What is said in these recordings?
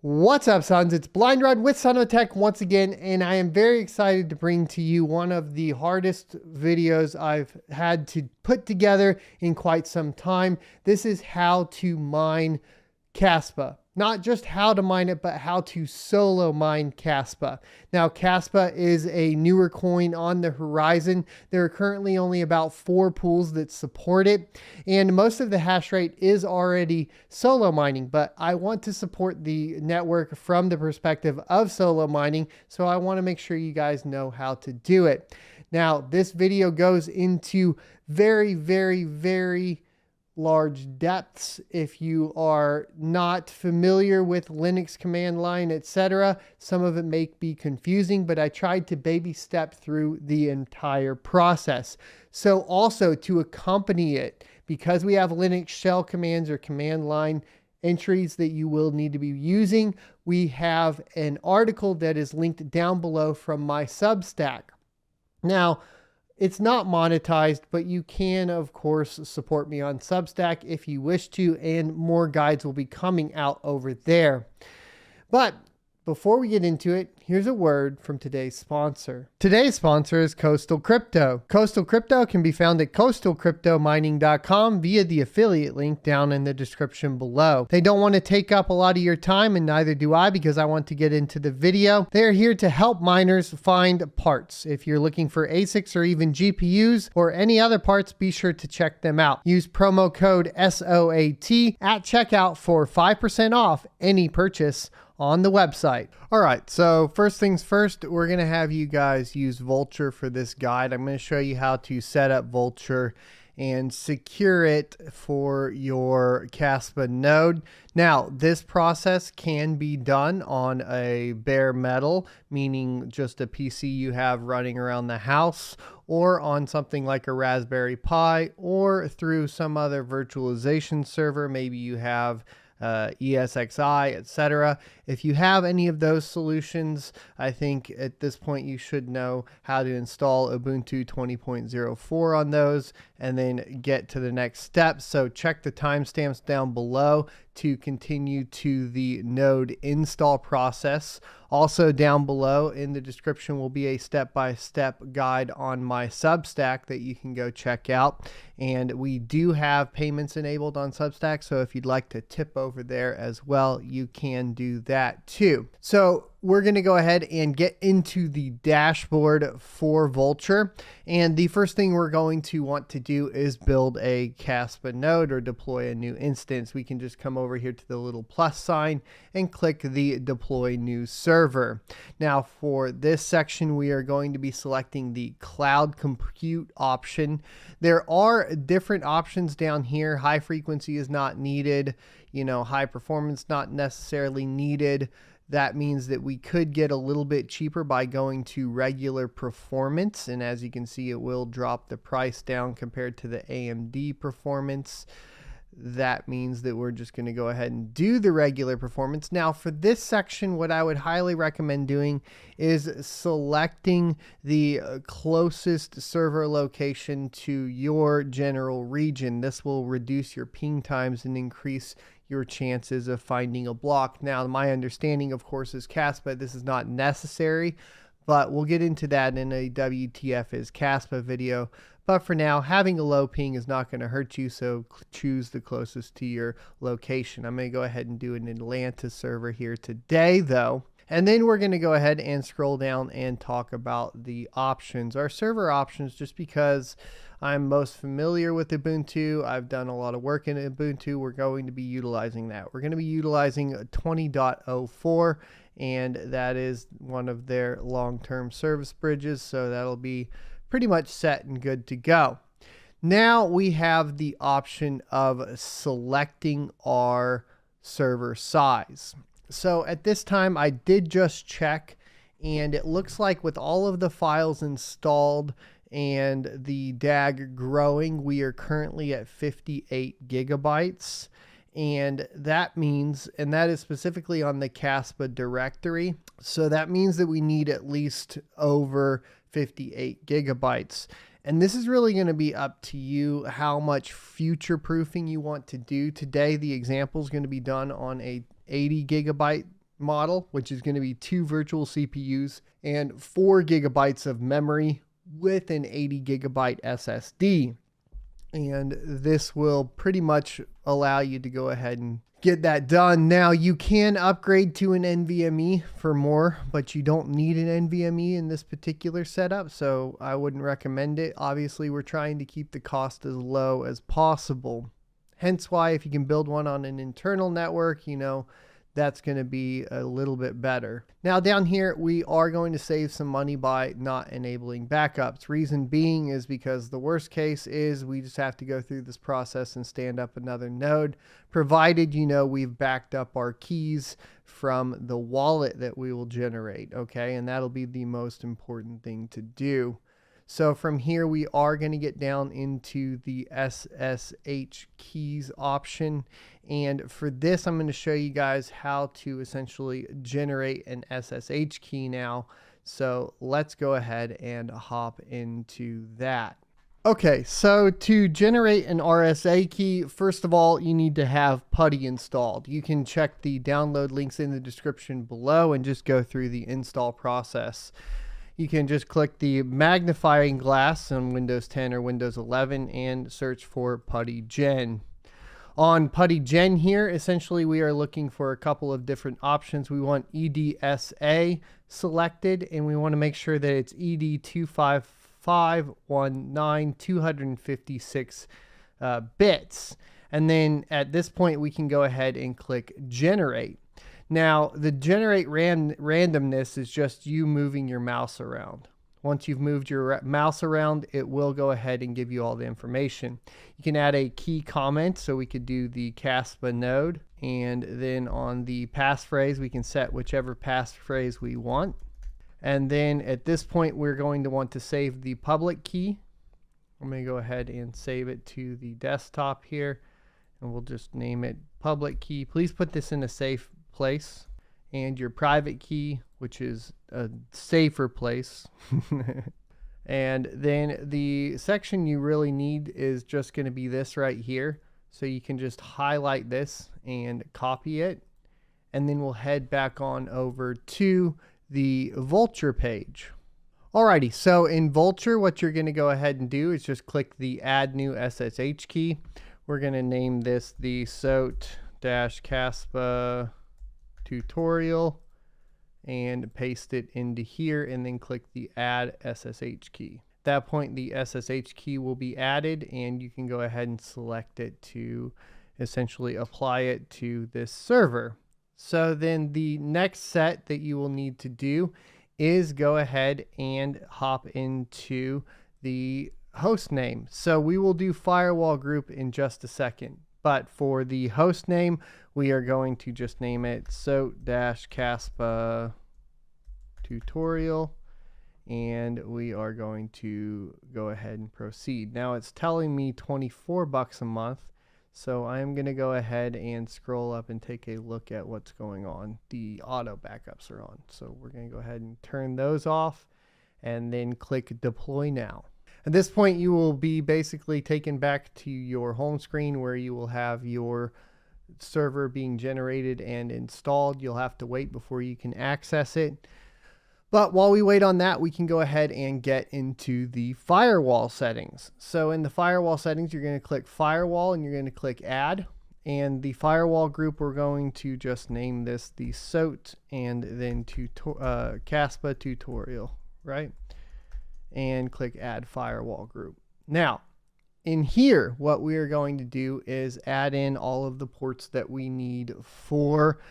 What's up, sons? It's Blind Rod with Son of Tech once again, and I am very excited to bring to you one of the hardest videos I've had to put together in quite some time. This is how to mine Kaspa. Not just how to mine it, but how to solo mine Kaspa. Now, Kaspa is a newer coin on the horizon. There are currently only about 4 pools that support it, and most of the hash rate is already solo mining, but I want to support the network from the perspective of solo mining, so I want to make sure you guys know how to do it. Now, this video goes into very large depths. If you are not familiar with Linux command line, etc., some of it may be confusing, but I tried to baby step through the entire process. So also to accompany it, because we have Linux shell commands or command line entries that you will need to be using, we have an article that is linked down below from my Substack. Now, it's not monetized, but you can, of course, support me on Substack if you wish to, and more guides will be coming out over there. But before we get into it, here's a word from today's sponsor. Today's sponsor is Coastal Crypto. Coastal Crypto can be found at coastalcryptomining.com via the affiliate link down in the description below. They don't want to take up a lot of your time, and neither do I, because I want to get into the video. They are here to help miners find parts. If you're looking for ASICs or even GPUs or any other parts, be sure to check them out. Use promo code SOAT at checkout for 5% off any purchase on the website. All right, so first things first, we're going to have you guys use Vultr for this guide. I'm going to show you how to set up Vultr and secure it for your Kaspa node. Now, this process can be done on a bare metal, meaning just a PC you have running around the house, or on something like a Raspberry Pi, or through some other virtualization server. Maybe you have ESXi, etc. If you have any of those solutions, I think at this point you should know how to install Ubuntu 20.04 on those and then get to the next step. So check the timestamps down below to continue to the node install process. Also down below in the description will be a step-by-step guide on my Substack that you can go check out. And we do have payments enabled on Substack, so if you'd like to tip over there as well, you can do that too. So we're going to go ahead and get into the dashboard for Vultr. And the first thing we're going to want to do is build a Kaspa node or deploy a new instance. We can just come over here to the little plus sign and click the deploy new server. Now for this section, we are going to be selecting the cloud compute option. There are different options down here. High frequency is not needed. High performance not necessarily needed. That means that we could get a little bit cheaper by going to regular performance. And as you can see, it will drop the price down compared to the AMD performance. That means that we're just going to go ahead and do the regular performance. Now for this section, what I would highly recommend doing is selecting the closest server location to your general region. This will reduce your ping times and increase your chances of finding a block. Now, my understanding, of course, is Kaspad. This is not necessary, but we'll get into that in a WTF is Kaspa video. But for now, having a low ping is not going to hurt you, so choose the closest to your location. I'm going to go ahead and do an Atlanta server here today, though. And then we're going to go ahead and scroll down and talk about the options. Our server options, just because I'm most familiar with Ubuntu, I've done a lot of work in Ubuntu, we're going to be utilizing that. We're going to be utilizing 20.04, and that is one of their long-term service bridges, so that'll be pretty much set and good to go. Now we have the option of selecting our server size. So at this time, I did just check, and it looks like with all of the files installed and the DAG growing, we are currently at 58 gigabytes. And that means, and that is specifically on the Kaspa directory. So that means that we need at least over 58 gigabytes. And this is really going to be up to you how much future proofing you want to do. Today, the example is going to be done on a 80 gigabyte model, which is going to be 2 virtual CPUs and 4 gigabytes of memory with an 80 gigabyte SSD. And this will pretty much allow you to go ahead and get that done. Now you can upgrade to an NVMe for more, but you don't need an NVMe in this particular setup, so I wouldn't recommend it. Obviously, we're trying to keep the cost as low as possible. Hence why if you can build one on an internal network, you know, that's going to be a little bit better. Now down here, we are going to save some money by not enabling backups. Reason being is because the worst case is we just have to go through this process and stand up another node, provided, you know, we've backed up our keys from the wallet that we will generate. Okay. And that'll be the most important thing to do. So from here, we are going to get down into the SSH keys option. And for this, I'm going to show you guys how to essentially generate an SSH key now. So let's go ahead and hop into that. Okay, so to generate an RSA key, first of all, you need to have PuTTY installed. You can check the download links in the description below and just go through the install process. You can just click the magnifying glass on Windows 10 or Windows 11 and search for PuTTY Gen. On PuTTY Gen here, essentially we are looking for a couple of different options. We want EDSA selected, and we want to make sure that it's ED25519 bits. And then at this point, we can go ahead and click Generate. Now, the generate randomness is just you moving your mouse around. Once you've moved your mouse around, it will go ahead and give you all the information. You can add a key comment, so we could do the Kaspa node. And then on the passphrase, we can set whichever passphrase we want. And then at this point, we're going to want to save the public key. I'm going to go ahead and save it to the desktop here. And we'll just name it public key. Please put this in a safe place, and your private key, which is a safer place. And then the section you really need is just going to be this right here. So you can just highlight this and copy it, and then we'll head back on over to the Vultr page. Alrighty, so in Vultr, what you're going to go ahead and do is just click the Add New SSH Key. We're going to name this the SOT-Kaspa tutorial and paste it into here, and then click the Add SSH Key. At that point, the SSH key will be added, and you can go ahead and select it to essentially apply it to this server. So then the next set that you will need to do is go ahead and hop into the host name. So we will do firewall group in just a second. But for the host name, we are going to just name it SOT-Kaspa tutorial, and we are going to go ahead and proceed. Now it's telling me $24 a month, so I'm going to go ahead and scroll up and take a look at what's going on. The auto backups are on, so we're going to go ahead and turn those off, and then click deploy now. At this point, you will be basically taken back to your home screen where you will have your server being generated and installed. You'll have to wait before you can access it. But while we wait on that, we can go ahead and get into the firewall settings. So in the firewall settings, you're going to click Firewall, and you're going to click Add. And the firewall group, we're going to just name this the SOT and then Kaspa tutorial, right? And click Add Firewall Group. Now, in here, what we are going to do is add in all of the ports that we need for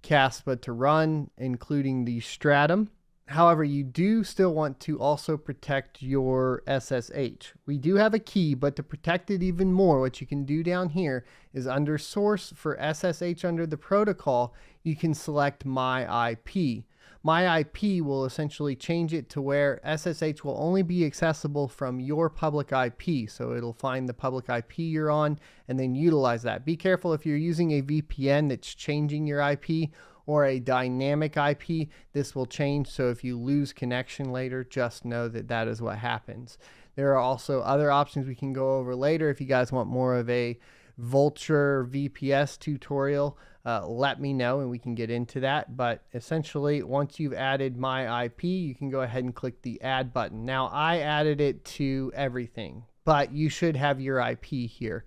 Kaspa to run, including the Stratum. However, you do still want to also protect your SSH. We do have a key, but to protect it even more, what you can do down here is under source for SSH under the protocol, you can select My IP. My IP will essentially change it to where SSH will only be accessible from your public IP. So it'll find the public IP you're on and then utilize that. Be careful if you're using a VPN that's changing your IP or a dynamic IP, this will change. So if you lose connection later, just know that that is what happens. There are also other options we can go over later if you guys want more of a Vultr VPS tutorial. let me know and we can get into that. But essentially, once you've added my IP, you can go ahead and click the add button. Now, I added it to everything, but you should have your IP here.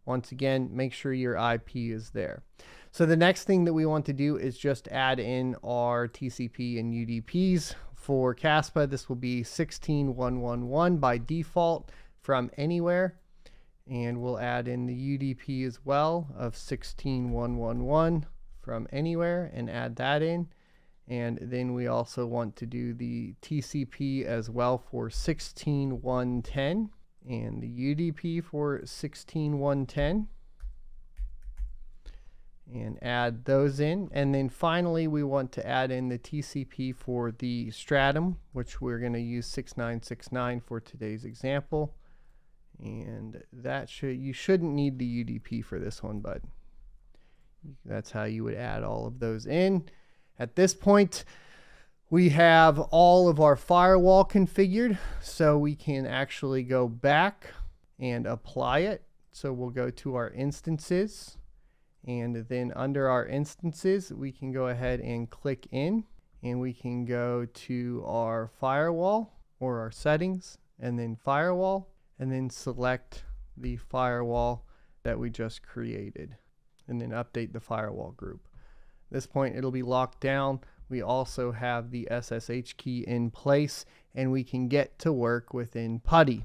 Once again, make sure your IP is there. So the next thing that we want to do is just add in our TCP and UDPs. For Kaspa, this will be 16.1.1.1 by default from anywhere. And we'll add in the UDP as well of 16.1.1.1 from anywhere and add that in. And then we also want to do the TCP as well for 16.1.10 and the UDP for 16.1.10. And add those in. And then finally, we want to add in the TCP for the Stratum, which we're going to use 6969 for today's example. And that you shouldn't need the UDP for this one, but that's how you would add all of those in. At this point, we have all of our firewall configured, so we can actually go back and apply it. So we'll go to our instances. And then under our instances, we can go ahead and click in, and we can go to our firewall or our settings, and then firewall, and then select the firewall that we just created, and then update the firewall group. At this point, it'll be locked down. We also have the SSH key in place, and we can get to work within PuTTY.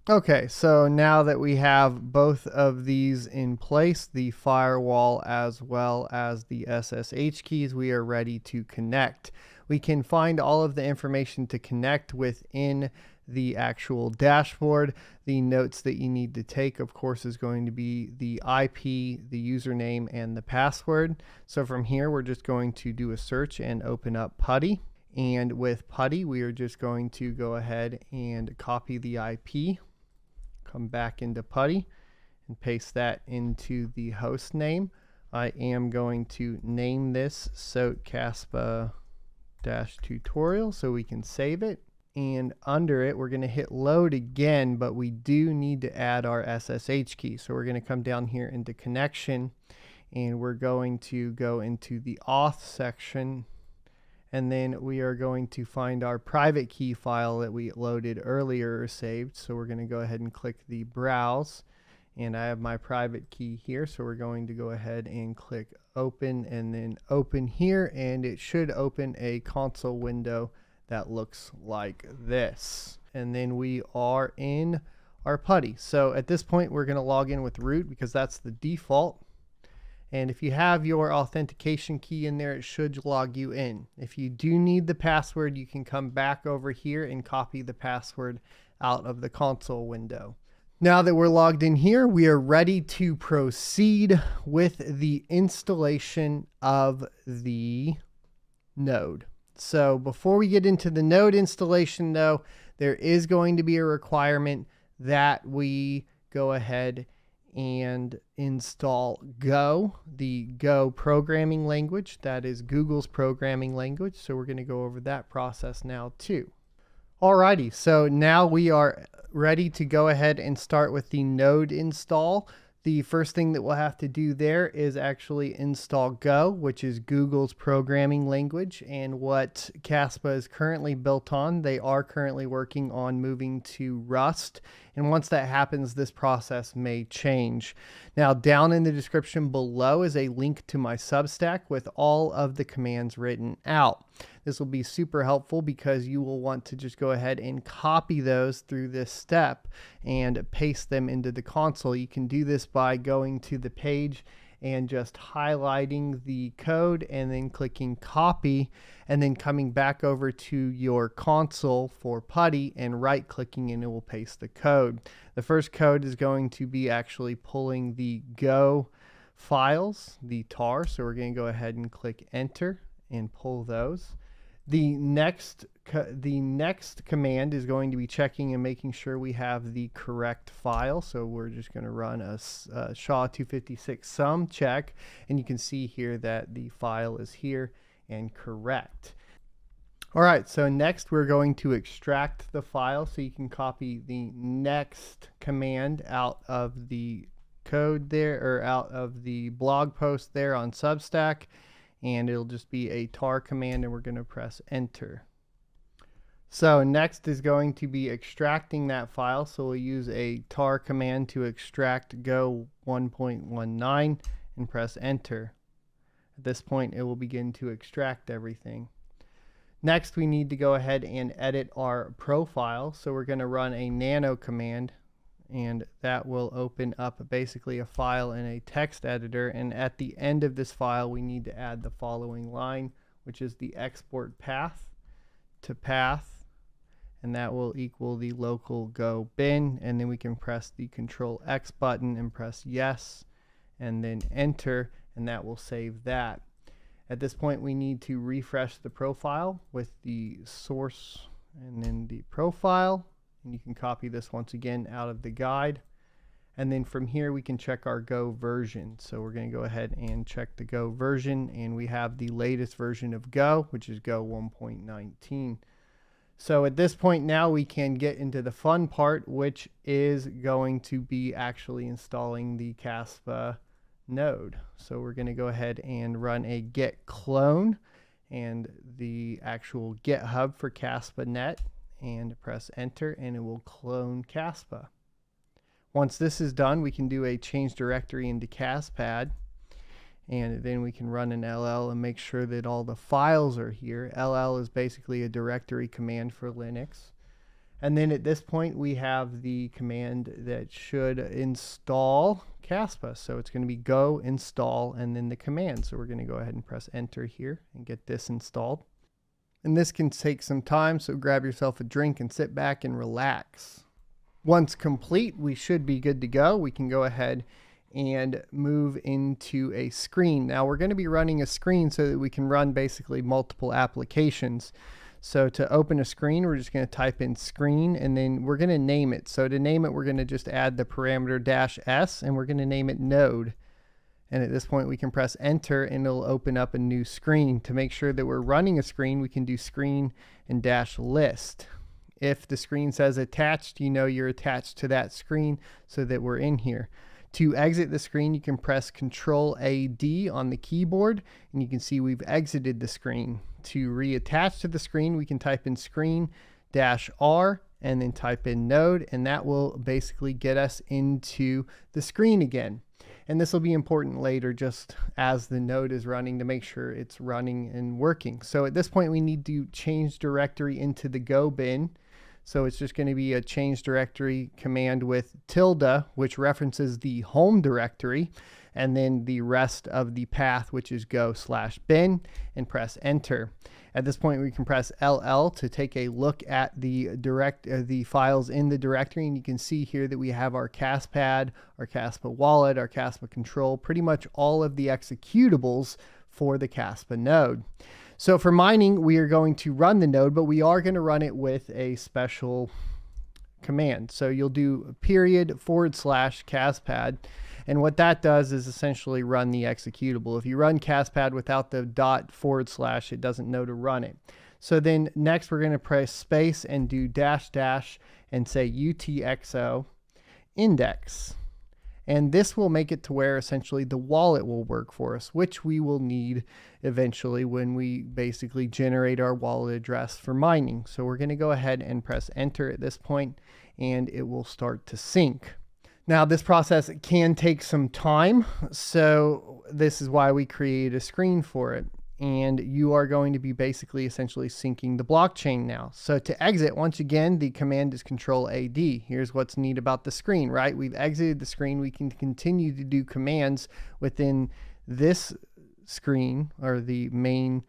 Okay, so now that we have both of these in place, the firewall as well as the SSH keys, we are ready to connect. We can find all of the information to connect within the actual dashboard. The notes that you need to take, of course, is going to be the IP, the username, and the password. So from here, we're just going to do a search and open up PuTTY. And with PuTTY, we are just going to go ahead and copy the IP. Come back into PuTTY and paste that into the host name. I am going to name this SOT Kaspa -tutorial so we can save it. And under it, we're going to hit load again, but we do need to add our SSH key. So we're going to come down here into connection, and we're going to go into the auth section. And then we are going to find our private key file that we loaded earlier or saved. So we're going to go ahead and click the browse. And I have my private key here. So we're going to go ahead and click open and then open here. And it should open a console window that looks like this. And then we are in our PuTTY. So at this point, we're going to log in with root because that's the default. And if you have your authentication key in there, it should log you in. If you do need the password, you can come back over here and copy the password out of the console window. Now that we're logged in here, we are ready to proceed with the installation of the node. So before we get into the node installation though, there is going to be a requirement that we go ahead and install Go, the Go programming language. That is Google's programming language. So we're going to go over that process now too. Alrighty, so now we are ready to go ahead and start with the node install. The first thing that we'll have to do there is actually install Go, which is Google's programming language, and what Kaspa is currently built on. They are currently working on moving to Rust, and once that happens, this process may change. Now, down in the description below is a link to my Substack with all of the commands written out. This will be super helpful because you will want to just go ahead and copy those through this step and paste them into the console. You can do this by going to the page and just highlighting the code and then clicking copy and then coming back over to your console for PuTTY and right clicking and it will paste the code. The first code is going to be actually pulling the Go files, the tar. So we're going to go ahead and click enter and pull those. The next command is going to be checking and making sure we have the correct file. So we're just going to run a SHA-256 sum check, and you can see here that the file is here and correct. All right, so next we're going to extract the file, so you can copy the next command out of the code there, or out of the blog post there on Substack, and it'll just be a tar command, and we're going to press enter. So next is going to be extracting that file. So we'll use a tar command to extract Go 1.19 and press enter. At this point, it will begin to extract everything. Next, we need to go ahead and edit our profile. So we're going to run a nano command, and that will open up basically a file in a text editor. And at the end of this file, we need to add the following line, which is the export path to path, and that will equal the local go bin. And then we can press the Control X button and press yes, and then enter, and that will save that. At this point, we need to refresh the profile with the source and then the profile. And you can copy this once again out of the guide. And then from here, we can check our Go version. So we're going to go ahead and check the Go version, and we have the latest version of Go, which is Go 1.19. So at this point now, we can get into the fun part, which is going to be actually installing the Kaspa node. So we're going to go ahead and run a git clone and the actual GitHub for Kaspa.net, and press enter, and it will clone Kaspa. Once this is done, we can do a change directory into Kaspad, and then we can run an LL and make sure that all the files are here. LL is basically a directory command for Linux. And then at this point, we have the command that should install Kaspa. So it's going to be go install and then the command. So we're going to go ahead and press enter here and get this installed. And this can take some time, so grab yourself a drink and sit back and relax. Once complete, we should be good to go. We can go ahead and move into a screen. Now we're going to be running a screen so that we can run basically multiple applications. So to open a screen, we're just going to type in screen, and then we're going to name it. So to name it, we're going to just add the parameter -s, and we're going to name it node. And at this point, we can press enter, and it'll open up a new screen. To make sure that we're running a screen, we can do screen and -list. If the screen says attached, you know you're attached to that screen, so that we're in here. To exit the screen, you can press Control-AD on the keyboard, and you can see we've exited the screen. To reattach to the screen, we can type in screen-R and then type in node, and that will basically get us into the screen again. And this will be important later, just as the node is running, to make sure it's running and working. So at this point, we need to change directory into the go bin. So it's just going to be a change directory command with tilde, which references the home directory, and then the rest of the path, which is go/bin, and press enter. At this point, we can press LL to take a look at the files in the directory, and you can see here that we have our Kaspad, our Kaspa wallet, our Kaspa control, pretty much all of the executables for the Kaspa node. So for mining, we are going to run the node, but we are going to run it with a special command. So you'll do /Kaspad, and what that does is essentially run the executable. If you run Kaspad without the ./, it doesn't know to run it. So then next, we're going to press space and do -- and say utxo index. And this will make it to where essentially the wallet will work for us, which we will need eventually when we basically generate our wallet address for mining. So we're going to go ahead and press enter at this point, and it will start to sync. Now this process can take some time, so this is why we create a screen for it. And you are going to be basically essentially syncing the blockchain now. So to exit, once again, the command is Control-AD. Here's what's neat about the screen, right? We've exited the screen. We can continue to do commands within this screen, or the main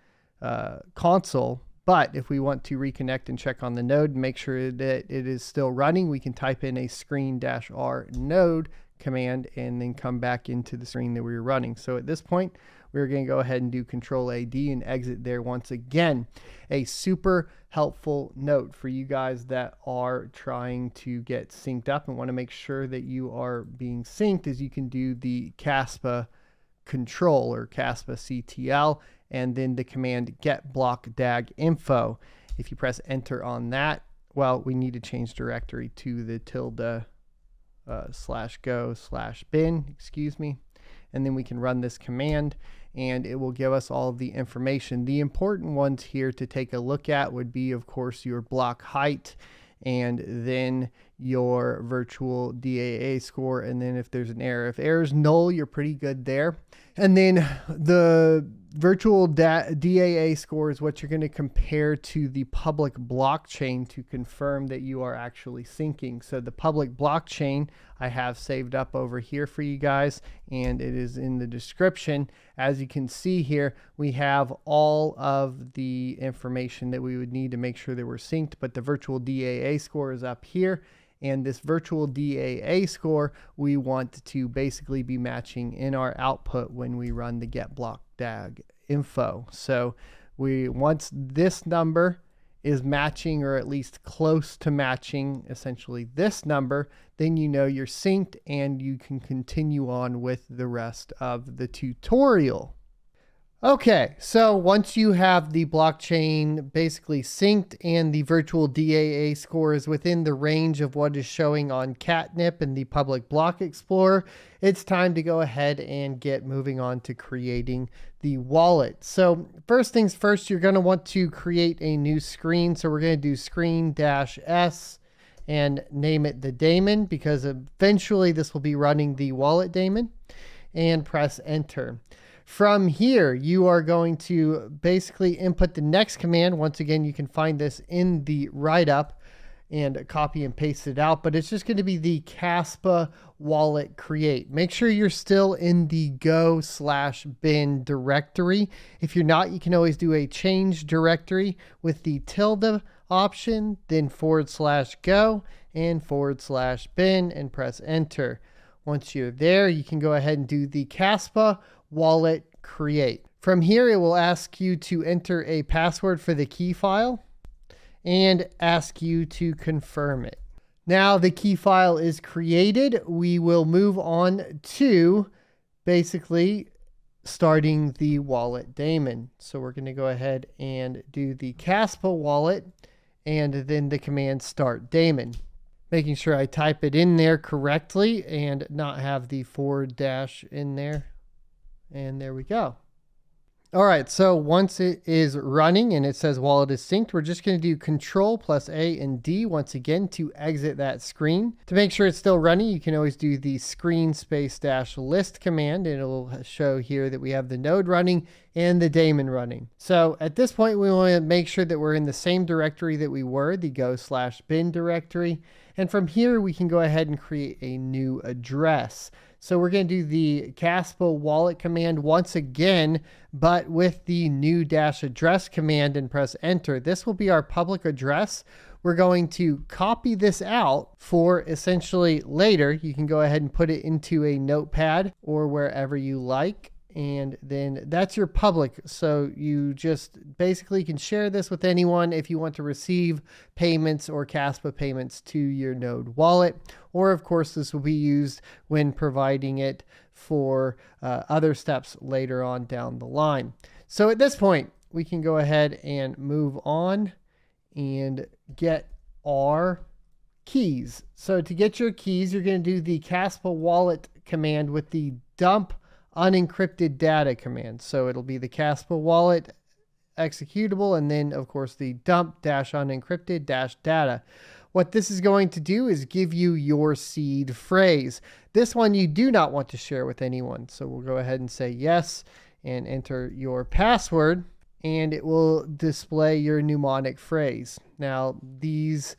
console. But if we want to reconnect and check on the node and make sure that it is still running, we can type in a screen-R node command and then come back into the screen that we were running. So at this point, we're going to go ahead and do Control-AD and exit there once again. A super helpful note for you guys that are trying to get synced up and want to make sure that you are being synced is you can do the Kaspa control, or Kaspa CTL, and then the command get block dag info. If you press enter on that, well, we need to change directory to the tilde /go/bin, excuse me. And then we can run this command and it will give us all of the information. The important ones here to take a look at would be, of course, your block height and then your virtual DAA score. And then if there's an error, if error is null, you're pretty good there. And then the virtual DAA score is what you're going to compare to the public blockchain to confirm that you are actually syncing. So the public blockchain I have saved up over here for you guys, and it is in the description. As you can see here, we have all of the information that we would need to make sure that we're synced, but the virtual DAA score is up here. And this virtual DAA score, we want to basically be matching in our output when we run the get block DAG info. So once this number is matching, or at least close to matching essentially this number, then you know you're synced and you can continue on with the rest of the tutorial. Okay, so once you have the blockchain basically synced and the virtual DAA score is within the range of what is showing on Catnip and the public block explorer, it's time to go ahead and get moving on to creating the wallet. So first things first, you're going to want to create a new screen. So we're going to do screen-s and name it the daemon, because eventually this will be running the wallet daemon, and press enter. From here, you are going to basically input the next command. Once again, you can find this in the write-up and copy and paste it out, but it's just going to be the Kaspa wallet create. Make sure you're still in the go/bin directory. If you're not, you can always do a change directory with the tilde option, then /go and /bin, and press enter. Once you're there, you can go ahead and do the Kaspa wallet create. From here, it will ask you to enter a password for the key file and ask you to confirm it. Now the key file is created. We will move on to basically starting the wallet daemon. So we're going to go ahead and do the Kaspa wallet and then the command start daemon. Making sure I type it in there correctly and not have the / in there. And there we go. All right, so once it is running and it says wallet is synced, we're just going to do Control+A and D once again to exit that screen. To make sure it's still running, you can always do the screen --list command, and it'll show here that we have the node running and the daemon running. So at this point, we want to make sure that we're in the same directory that we were, the go/bin directory. And from here, we can go ahead and create a new address. So we're going to do the Kaspa wallet command once again, but with the new -address command, and press enter. This will be our public address. We're going to copy this out for essentially later. You can go ahead and put it into a notepad or wherever you like. And then that's your public. So you just basically can share this with anyone if you want to receive payments or Kaspa payments to your node wallet. Or of course, this will be used when providing it for other steps later on down the line. So at this point, we can go ahead and move on and get our keys. So to get your keys, you're going to do the Kaspa wallet command with the dump unencrypted data command. So it'll be the Kaspa wallet executable, and then of course the dump -unencrypted -data. What this is going to do is give you your seed phrase. This one you do not want to share with anyone. So we'll go ahead and say yes and enter your password, and it will display your mnemonic phrase. Now these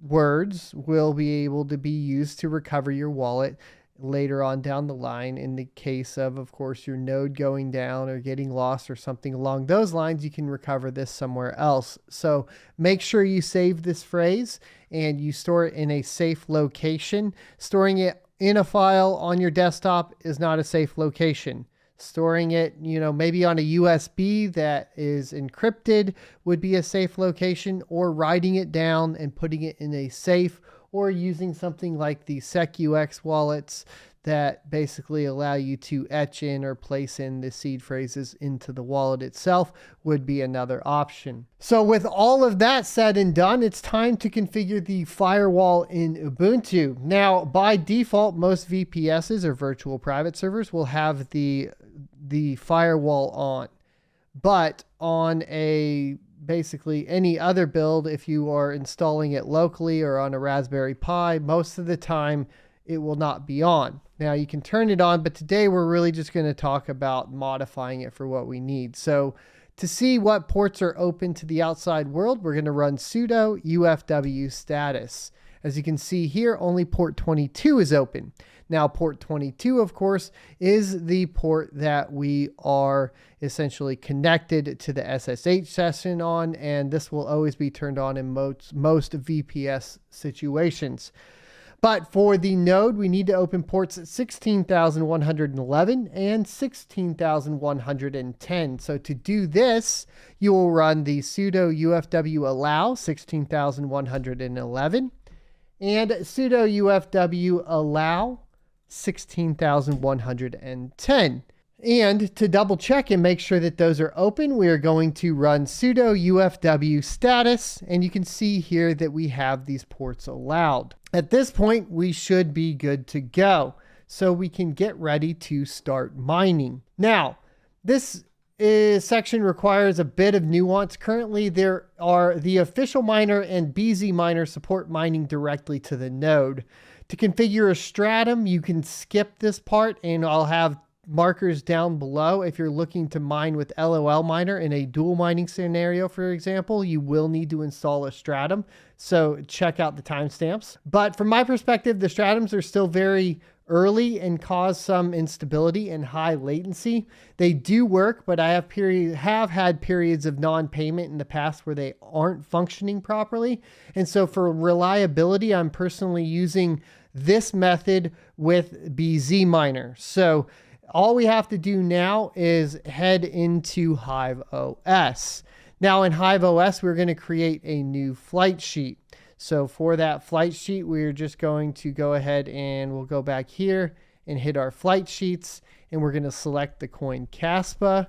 words will be able to be used to recover your wallet later on down the line. In the case of course, your node going down or getting lost or something along those lines, you can recover this somewhere else. So make sure you save this phrase and you store it in a safe location. Storing it in a file on your desktop is not a safe location. Storing it, maybe on a USB that is encrypted would be a safe location, or writing it down and putting it in a safe, or using something like the SecUX wallets that basically allow you to etch in or place in the seed phrases into the wallet itself would be another option. So with all of that said and done, it's time to configure the firewall in Ubuntu. Now, by default, most VPSs or virtual private servers will have the firewall on. But on basically any other build, if you are installing it locally or on a Raspberry Pi, most of the time it will not be on. Now you can turn it on, but today we're really just going to talk about modifying it for what we need. So to see what ports are open to the outside world, we're going to run sudo ufw status. As you can see here, only port 22 is open. Now port 22, of course, is the port that we are essentially connected to the SSH session on, and this will always be turned on in most VPS situations. But for the node, we need to open ports 16,111 and 16,110. So to do this, you will run the sudo ufw allow 16,111 and sudo ufw allow 16,110. And to double check and make sure that those are open, we are going to run sudo ufw status, and you can see here that we have these ports allowed. At this point, we should be good to go, so we can get ready to start mining. Now, this section requires a bit of nuance. Currently, there are the official miner and BZ miner support mining directly to the node. To configure a Stratum, you can skip this part, and I'll have markers down below. If you're looking to mine with LOL miner in a dual mining scenario, for example, you will need to install a Stratum. So check out the timestamps. But from my perspective, the Stratums are still very early and cause some instability and high latency. They do work, but I have had periods of non-payment in the past where they aren't functioning properly. And so for reliability, I'm personally using this method with BZ miner. So all we have to do now is head into HiveOS. Now in HiveOS, we're going to create a new flight sheet. So for that flight sheet, we're just going to go ahead and we'll go back here and hit our flight sheets, and we're going to select the coin Kaspa,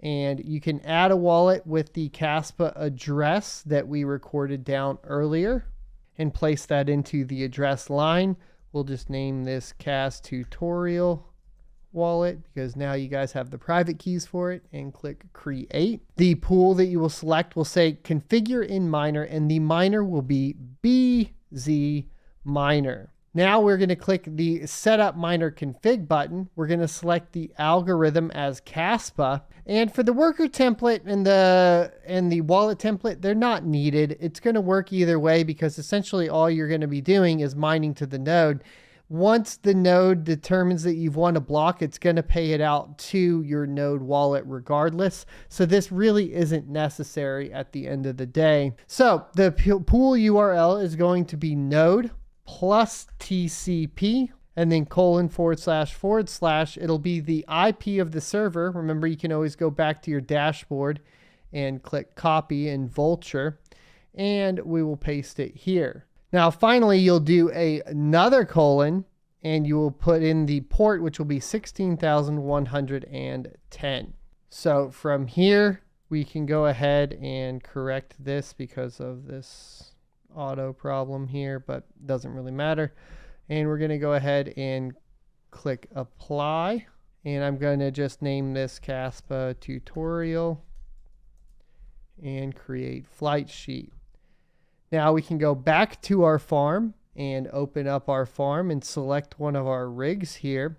and you can add a wallet with the Kaspa address that we recorded down earlier and place that into the address line. We'll just name this Cas Tutorial wallet because now you guys have the private keys for it, and click create. The pool that you will select will say configure in miner, and the miner will be BZ miner. Now we're going to click the setup miner config button. We're going to select the algorithm as Kaspa, and for the worker template and the wallet template, they're not needed. It's going to work either way because essentially all you're going to be doing is mining to the node. Once the node determines that you've won a block, it's going to pay it out to your node wallet regardless. So this really isn't necessary at the end of the day. So the pool URL is going to be node plus TCP and then : / It'll be the IP of the server. Remember, you can always go back to your dashboard and click copy in Vultr, and we will paste it here. Now, finally, you'll do another colon, and you will put in the port, which will be 16,110. So from here, we can go ahead and correct this because of this auto problem here, but doesn't really matter. And we're going to go ahead and click apply. And I'm going to just name this Kaspa Tutorial and create flight sheet. Now we can go back to our farm and open up our farm and select one of our rigs here.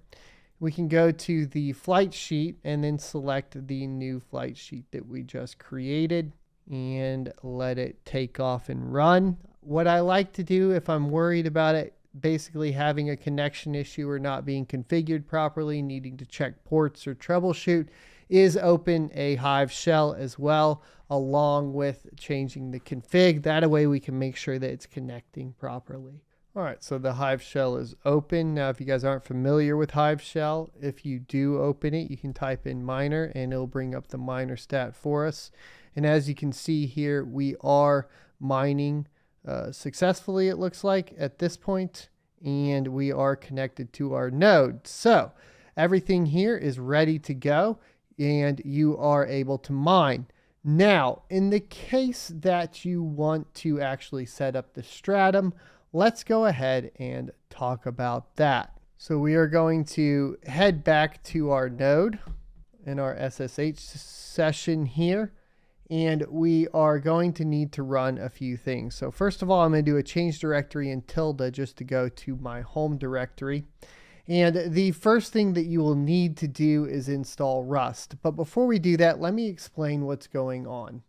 We can go to the flight sheet and then select the new flight sheet that we just created and let it take off and run. What I like to do if I'm worried about it basically having a connection issue or not being configured properly, needing to check ports or troubleshoot, is open a Hive shell as well, along with changing the config. That way we can make sure that it's connecting properly. All right, so the Hive shell is open. Now, if you guys aren't familiar with Hive shell, if you do open it, you can type in miner and it'll bring up the miner stat for us. And as you can see here, we are mining successfully, it looks like, at this point. and we are connected to our node. So everything here is ready to go and you are able to mine. Now, in the case that you want to actually set up the Stratum, let's go ahead and talk about that. So we are going to head back to our node in our SSH session here, and we are going to need to run a few things. So first of all, I'm going to do a change directory and tilde just to go to my home directory. And the first thing that you will need to do is install Rust. But before we do that, let me explain what's going on.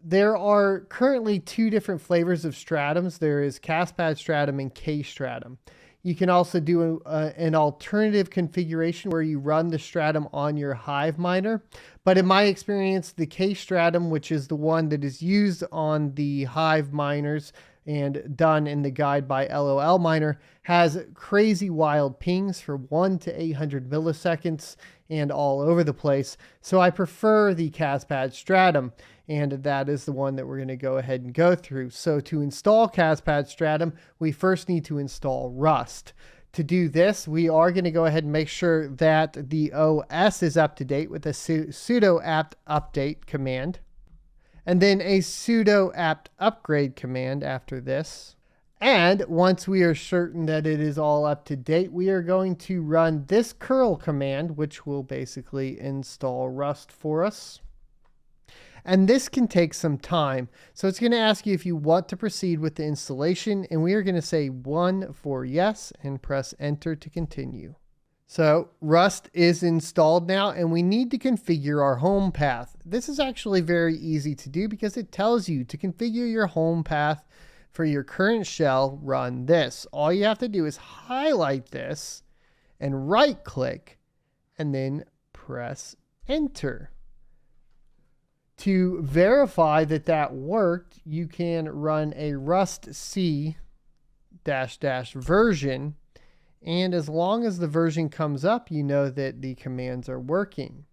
There are currently two different flavors of Stratums. There is Kaspad Stratum and K Stratum. You can also do an alternative configuration where you run the Stratum on your Hive miner. But in my experience, the K Stratum, which is the one that is used on the Hive miners and done in the guide by LOL Miner, has crazy wild pings for 1 to 800 milliseconds and all over the place. So I prefer the Kaspad Stratum, and that is the one that we're going to go ahead and go through. So to install Kaspad Stratum, we first need to install Rust. To do this, we are going to go ahead and make sure that the OS is up to date with a sudo apt update command, and then a sudo apt upgrade command after this. And once we are certain that it is all up to date, we are going to run this curl command, which will basically install Rust for us. And this can take some time. So it's going to ask you if you want to proceed with the installation, and we are going to say 1 for yes and press enter to continue. So Rust is installed now, and we need to configure our home path. This is actually very easy to do because it tells you to configure your home path for your current shell. Run this. All you have to do is highlight this and right click and then press enter. To verify that that worked, you can run a rust c -- version. And as long as the version comes up, you know that the commands are working.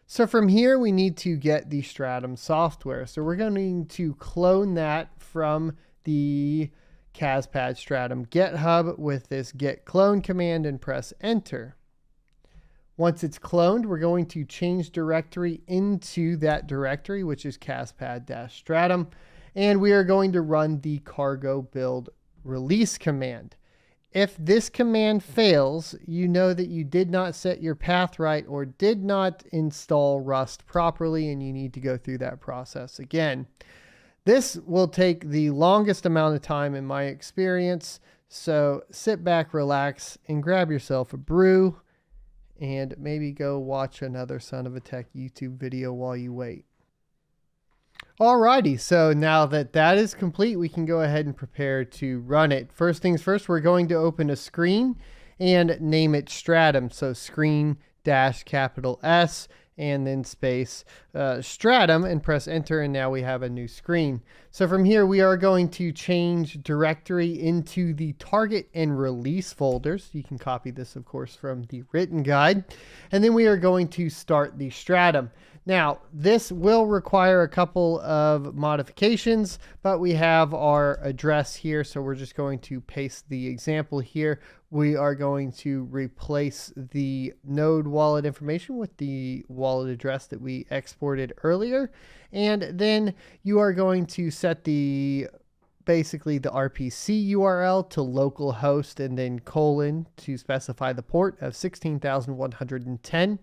So from here, we need to get the Stratum software. So we're going to clone that from the Kaspad Stratum GitHub with this git clone command and press enter. Once it's cloned, we're going to change directory into that directory, which is Kaspad-Stratum. And we are going to run the cargo build release command. If this command fails, you know that you did not set your path right or did not install Rust properly, and you need to go through that process again. This will take the longest amount of time in my experience, so sit back, relax, and grab yourself a brew, and maybe go watch another Son of a Tech YouTube video while you wait. Alrighty, so now that that is complete, we can go ahead and prepare to run it. First things first, we're going to open a screen and name it Stratum. So screen -S and then space Stratum and press enter, and now we have a new screen. So from here, we are going to change directory into the target and release folders. You can copy this, of course, from the written guide. And then we are going to start the Stratum. Now, this will require a couple of modifications, but we have our address here, so we're just going to paste the example here. We are going to replace the node wallet information with the wallet address that we exported earlier. And then you are going to set basically the RPC URL to localhost and then colon to specify the port of 16,110.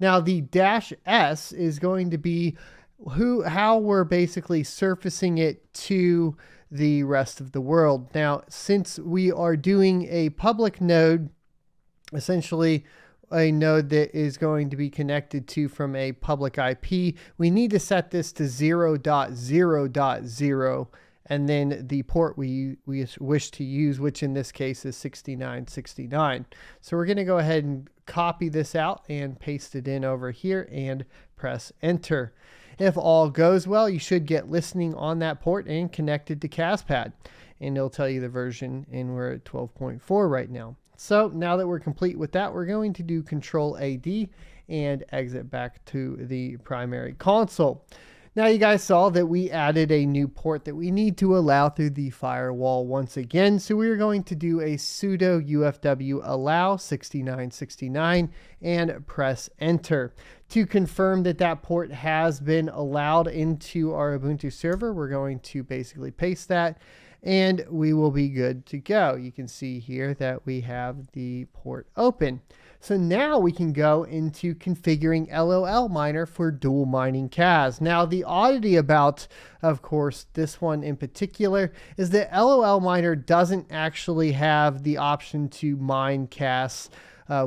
Now the -S is going to be how we're basically surfacing it to the rest of the world. Now, since we are doing a public node, essentially a node that is going to be connected to from a public IP, we need to set this to 0.0.0, and then the port we wish to use, which in this case is 6969. So we're going to go ahead and copy this out and paste it in over here and press enter. If all goes well, you should get listening on that port and connected to Kaspad, and it'll tell you the version, and we're at 12.4 right now. So now that we're complete with that, we're going to do Control-AD and exit back to the primary console. Now you guys saw that we added a new port that we need to allow through the firewall once again. So we're going to do a sudo ufw allow 6969 and press enter. To confirm that that port has been allowed into our Ubuntu server, we're going to basically paste that and we will be good to go. You can see here that we have the port open. So now we can go into configuring LOL miner for dual mining CAS. Now the oddity about, of course, this one in particular is that LOL miner doesn't actually have the option to mine CAS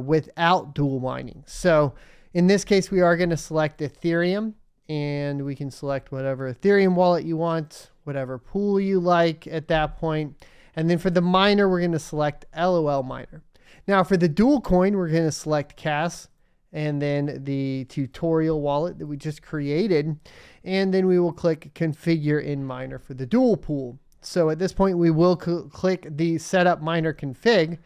without dual mining. So in this case, we are going to select Ethereum, and we can select whatever Ethereum wallet you want, whatever pool you like at that point. And then for the miner, we're going to select LOL miner. Now for the dual coin, we're going to select CAS and then the tutorial wallet that we just created. And then we will click configure in miner for the dual pool. So at this point, we will click the setup miner config,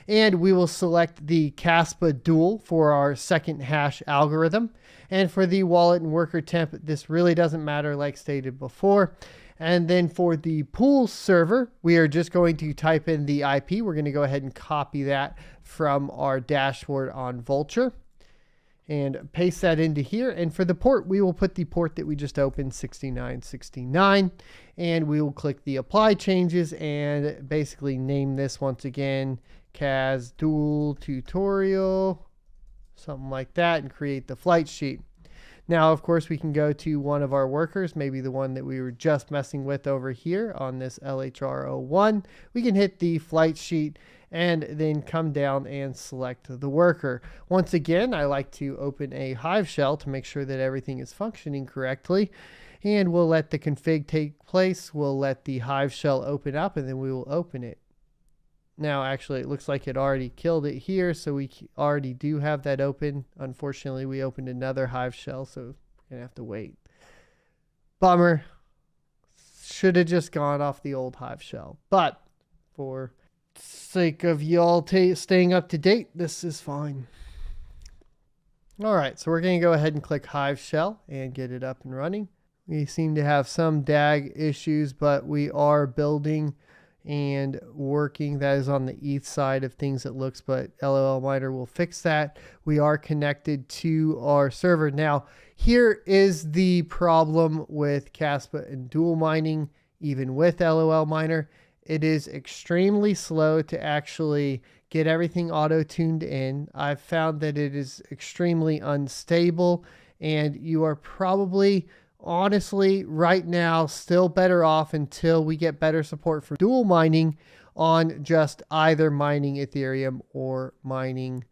and we will select the Kaspa dual for our second hash algorithm. And for the wallet and worker temp, this really doesn't matter like stated before. And then for the pool server, we are just going to type in the IP. We're going to go ahead and copy that from our dashboard on Vultr and paste that into here. And for the port, we will put the port that we just opened, 6969, and we will click the apply changes and basically name this once again CAS dual tutorial, something like that, and create the flight sheet. Now, of course, we can go to one of our workers, maybe the one that we were just messing with over here on this LHR01. We can hit the flight sheet and then come down and select the worker. Once again, I like to open a Hive shell to make sure that everything is functioning correctly. And we'll let the config take place. We'll let the Hive shell open up, and then we will open it. Now, actually, it looks like it already killed it here, so we already do have that open. Unfortunately, we opened another Hive shell, so we're going to have to wait. Bummer. Should have just gone off the old Hive shell. But for sake of y'all staying up to date, this is fine. All right, so we're going to go ahead and click Hive shell and get it up and running. We seem to have some DAG issues, but we are building and working. That is on the ETH side of things, it looks, but LOL miner will fix that. We are connected to our server. Now, here is the problem with Kaspa and dual mining, even with LOL miner. It is extremely slow to actually get everything auto-tuned in. I've found that it is extremely unstable, and you are probably honestly right now still better off until we get better support for dual mining on just either mining Ethereum or mining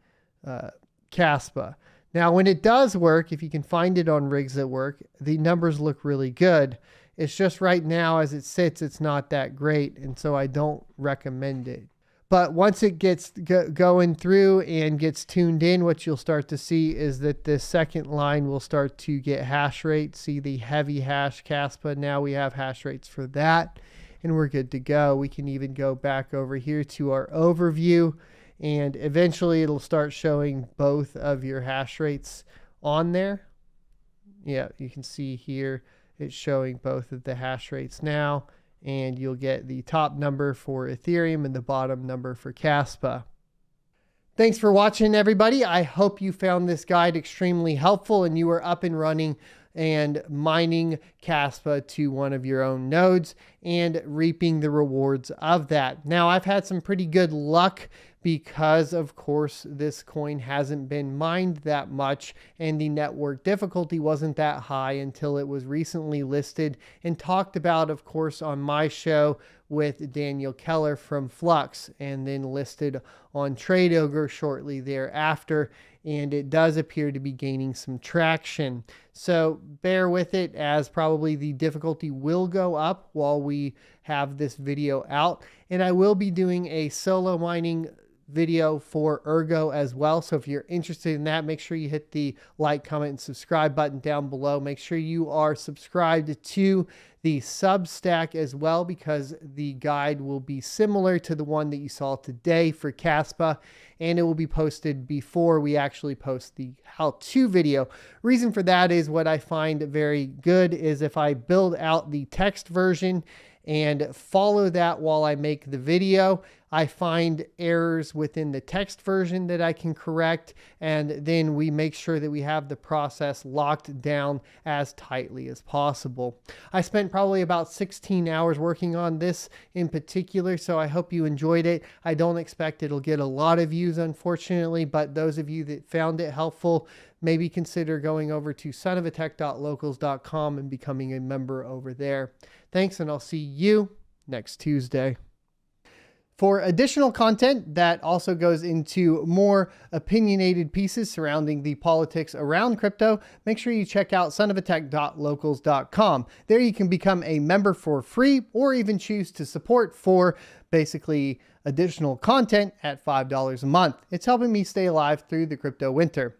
Kaspa. Now, when it does work, if you can find it on rigs that work, the numbers look really good. It's just right now as it sits, it's not that great, and so I don't recommend it. But once it gets going through and gets tuned in, what you'll start to see is that the second line will start to get hash rate. See the heavy hash Kaspa. Now we have hash rates for that, and we're good to go. We can even go back over here to our overview, and eventually it'll start showing both of your hash rates on there. Yeah, you can see here it's showing both of the hash rates now. And you'll get the top number for Ethereum and the bottom number for Kaspa. Thanks for watching, everybody. I hope you found this guide extremely helpful and you are up and running and mining Kaspa to one of your own nodes and reaping the rewards of that. Now, I've had some pretty good luck because, of course, this coin hasn't been mined that much and the network difficulty wasn't that high until it was recently listed and talked about, of course, on my show with Daniel Keller from Flux, and then listed on TradeOgre shortly thereafter. And it does appear to be gaining some traction. So bear with it, as probably the difficulty will go up while we have this video out. And I will be doing a solo mining video for Ergo as well. So if you're interested in that, make sure you hit the like, comment, and subscribe button down below. Make sure you are subscribed to the Substack as well, because the guide will be similar to the one that you saw today for Kaspa, and it will be posted before we actually post the how-to video. Reason for that is what I find very good is if I build out the text version and follow that while I make the video, I find errors within the text version that I can correct, and then we make sure that we have the process locked down as tightly as possible. I spent probably about 16 hours working on this in particular, so I hope you enjoyed it. I don't expect it'll get a lot of views, unfortunately, but those of you that found it helpful, maybe consider going over to sonofatech.locals.com and becoming a member over there. Thanks, and I'll see you next Tuesday. For additional content that also goes into more opinionated pieces surrounding the politics around crypto, make sure you check out sonofatech.locals.com. There you can become a member for free, or even choose to support for basically additional content at $5 a month. It's helping me stay alive through the crypto winter.